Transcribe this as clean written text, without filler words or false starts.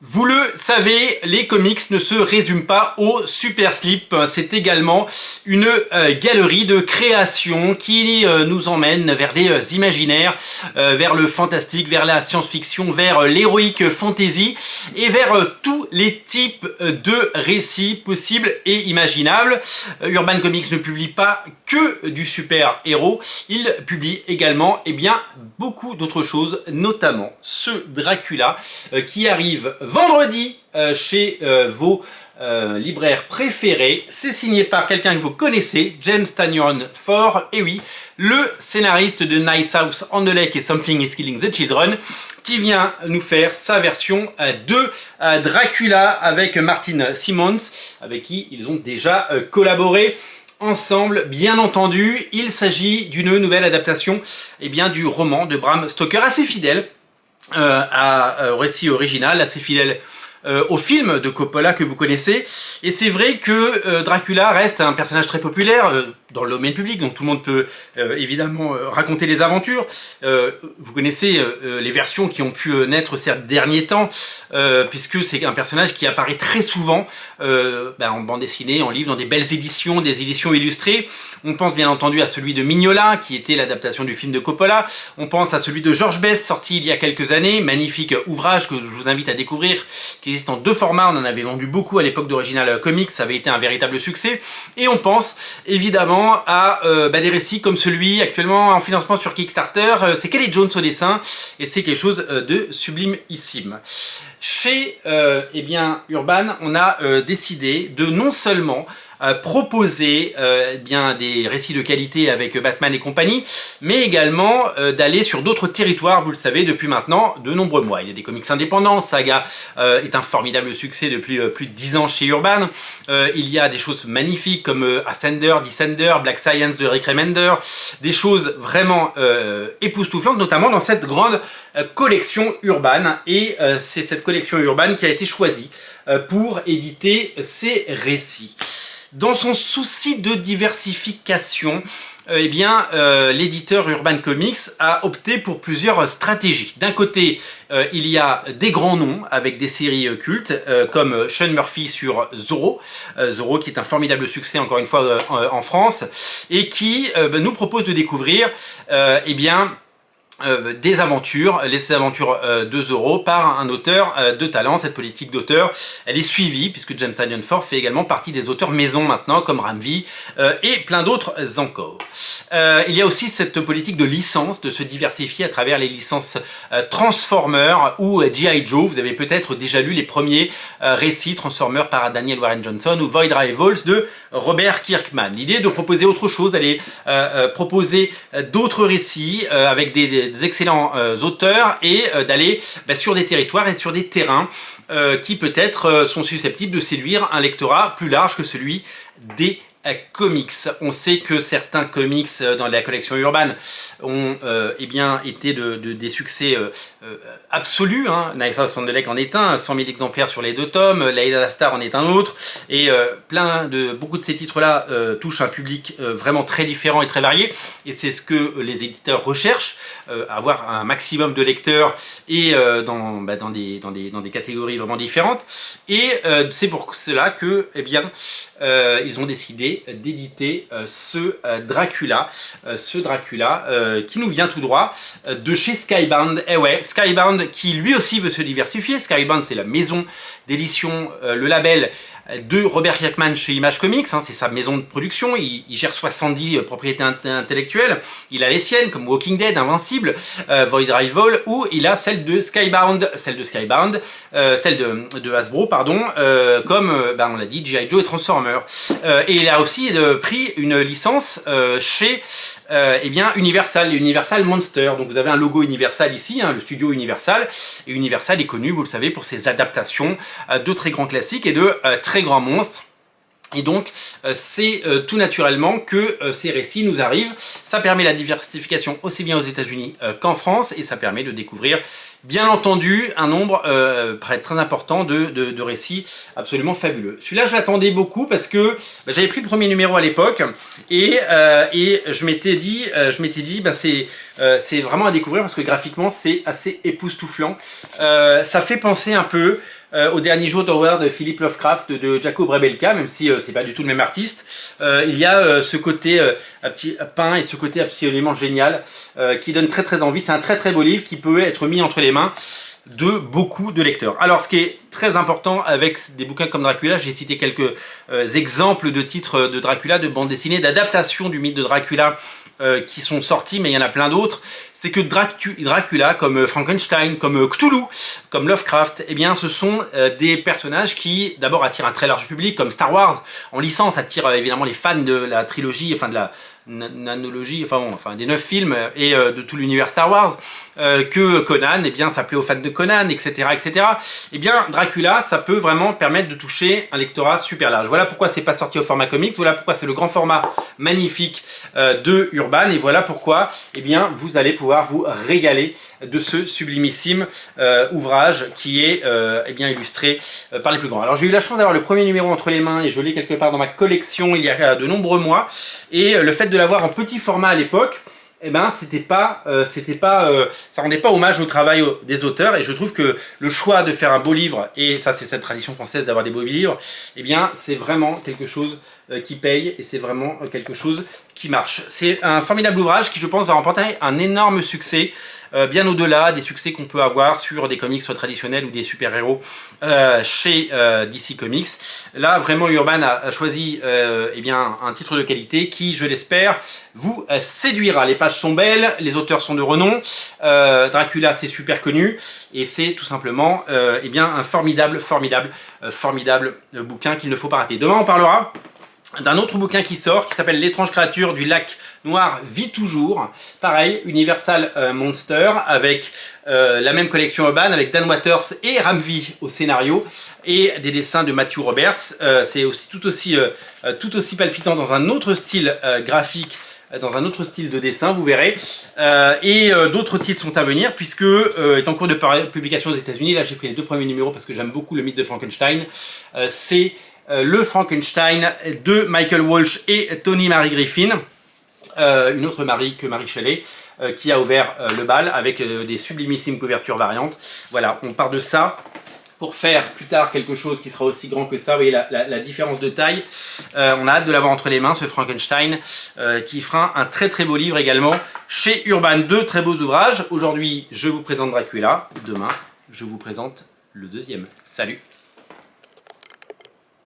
Vous le savez, les comics ne se résument pas au super slip. C'est également une galerie de création qui nous emmène vers des imaginaires, vers le fantastique, vers la science-fiction, vers l'héroïque fantasy et vers tous les types de récits possibles et imaginables. Urban Comics ne publie pas que du super-héros, il publie également beaucoup d'autres choses, notamment ce Dracula qui arrive vendredi chez vos libraires préférés. C'est signé par quelqu'un que vous connaissez, James Tynion IV, et oui, le scénariste de Night House on the Lake et Something is Killing the Children, qui vient nous faire sa version de Dracula avec Martin Simmons, avec qui ils ont déjà collaboré ensemble. Bien entendu, il s'agit d'une nouvelle adaptation du roman de Bram Stoker, assez fidèle au récit original, assez fidèle au film de Coppola que vous connaissez. Et c'est vrai que Dracula reste un personnage très populaire dans le domaine public, donc tout le monde peut évidemment raconter les aventures. Vous connaissez les versions qui ont pu naître ces derniers temps, puisque c'est un personnage qui apparaît très souvent en bande dessinée, en livre, dans des belles éditions, des éditions illustrées. On pense bien entendu à celui de Mignola, qui était l'adaptation du film de Coppola. On pense à celui de George Best, sorti il y a quelques années, magnifique ouvrage que je vous invite à découvrir, qui existe en deux formats. On en avait vendu beaucoup à l'époque d'Original Comics, ça avait été un véritable succès. Et on pense évidemment à des récits comme celui actuellement en financement sur Kickstarter. C'est Kelly Jones au dessin, et c'est quelque chose de sublimissime. Chez Urban, on a décidé de non seulement proposer des récits de qualité avec Batman et compagnie, mais également d'aller sur d'autres territoires, vous le savez, depuis maintenant de nombreux mois. Il y a des comics indépendants, Saga est un formidable succès depuis plus de 10 ans chez Urban. Il y a des choses magnifiques comme Ascender, Descender, Black Science de Rick Remender, des choses vraiment époustouflantes, notamment dans cette grande collection Urban, et c'est cette collection Urban qui a été choisie pour éditer ces récits. Dans son souci de diversification, l'éditeur Urban Comics a opté pour plusieurs stratégies. D'un côté, il y a des grands noms avec des séries cultes comme Sean Murphy sur Zorro, Zorro qui est un formidable succès encore une fois en France, et qui nous propose de découvrir des aventures, les aventures de Zorro par un auteur de talent. Cette politique d'auteur, elle est suivie puisque James Tynion IV fait également partie des auteurs maison maintenant, comme Ramvi et plein d'autres encore. Il y a aussi cette politique de licence, de se diversifier à travers les licences Transformers ou G.I. Joe. Vous avez peut-être déjà lu les premiers récits Transformers par Daniel Warren Johnson ou Void Rivals de Robert Kirkman. L'idée est de proposer autre chose, d'aller proposer d'autres récits avec des excellents auteurs et d'aller sur des territoires et sur des terrains qui peut-être sont susceptibles de séduire un lectorat plus large que celui des comics. On sait que certains comics dans la collection Urban ont été des succès absolus. Night House on the Lake en est un, 100 000 exemplaires sur les 2 tomes, Layla la Star en est un autre, et beaucoup de ces titres-là touchent un public vraiment très différent et très varié, et c'est ce que les éditeurs recherchent, avoir un maximum de lecteurs et dans des catégories vraiment différentes, et c'est pour cela que ils ont décidé d'éditer ce Dracula qui nous vient tout droit de chez Skybound. Et ouais, Skybound qui lui aussi veut se diversifier. Skybound, c'est la maison d'édition, le label de Robert Kirkman chez Image Comics, c'est sa maison de production, il gère 70 propriétés intellectuelles, il a les siennes comme Walking Dead, Invincible, Void Rival, ou il a celle de Skybound, celle de Hasbro, pardon, comme on l'a dit, G.I. Joe et Transformers. Et il a aussi pris une licence chez Universal, les Universal Monster. Donc vous avez un logo Universal ici, le studio Universal, et Universal est connu, vous le savez, pour ses adaptations de très grands classiques et de très grands monstres. Et donc c'est tout naturellement que ces récits nous arrivent. Ça permet la diversification aussi bien aux États-Unis qu'en France, et ça permet de découvrir bien entendu un nombre très important de récits absolument fabuleux. Celui-là je l'attendais beaucoup parce que j'avais pris le premier numéro à l'époque, et je m'étais dit c'est vraiment à découvrir parce que graphiquement c'est assez époustouflant. Ça fait penser un peu au dernier jour d'Howard de Philippe Lovecraft de Jacob Rebelka, même si c'est pas du tout le même artiste. Il y a ce côté peint et ce côté absolument génial qui donne très très envie. C'est un très très beau livre qui peut être mis entre les mains de beaucoup de lecteurs. Alors ce qui est très important avec des bouquins comme Dracula, j'ai cité quelques exemples de titres de Dracula, de bandes dessinées, d'adaptations du mythe de Dracula qui sont sortis, mais il y en a plein d'autres. C'est que Dracula, comme Frankenstein, comme Cthulhu, comme Lovecraft, eh bien, ce sont des personnages qui, d'abord, attirent un très large public, comme Star Wars, en licence, attirent évidemment les fans de la trilogie, enfin de la nanologie, enfin des 9 films et de tout l'univers Star Wars, que Conan, eh bien, ça plaît aux fans de Conan, etc., etc. Eh bien, Dracula, ça peut vraiment permettre de toucher un lectorat super large. Voilà pourquoi c'est pas sorti au format comics, voilà pourquoi c'est le grand format magnifique de Urban, et voilà pourquoi, eh bien, vous allez pouvoir vous régaler de ce sublimissime ouvrage qui est eh bien, illustré par les plus grands. Alors, j'ai eu la chance d'avoir le premier numéro entre les mains et je l'ai quelque part dans ma collection il y a de nombreux mois, et le fait de l'avoir en petit format à l'époque, eh ben, ça rendait pas hommage au travail des auteurs, et je trouve que le choix de faire un beau livre, et ça c'est cette tradition française d'avoir des beaux livres, eh bien c'est vraiment quelque chose qui paye, et c'est vraiment quelque chose qui marche. C'est un formidable ouvrage qui, je pense, va remporter un énorme succès, bien au-delà des succès qu'on peut avoir sur des comics traditionnels ou des super-héros chez DC Comics. Là, vraiment, Urban a choisi eh bien, un titre de qualité qui, je l'espère, vous séduira. Les pages sont belles, les auteurs sont de renom, Dracula, c'est super connu, et c'est tout simplement eh bien, un formidable bouquin qu'il ne faut pas rater. Demain, on parlera d'un autre bouquin qui sort, qui s'appelle L'étrange créature du lac noir vit toujours. Pareil, Universal Monster, avec la même collection Urban, avec Dan Watters et Ramvi au scénario, et des dessins de Matthew Roberts. C'est aussi tout aussi palpitant dans un autre style graphique, dans un autre style de dessin, vous verrez. Et d'autres titres sont à venir, puisque est en cours de publication aux États-Unis. Là, j'ai pris les 2 premiers numéros parce que j'aime beaucoup le mythe de Frankenstein. C'est le Frankenstein de Michael Walsh et Toni Marie Griffin, une autre Marie que Marie Shelley, qui a ouvert le bal avec des sublimissimes couvertures variantes. Voilà, on part de ça pour faire plus tard quelque chose qui sera aussi grand que ça. Vous voyez la différence de taille. On a hâte de l'avoir entre les mains, ce Frankenstein, qui fera un très très beau livre également chez Urban. 2 très beaux ouvrages. Aujourd'hui, je vous présente Dracula. Demain, je vous présente le deuxième. Salut!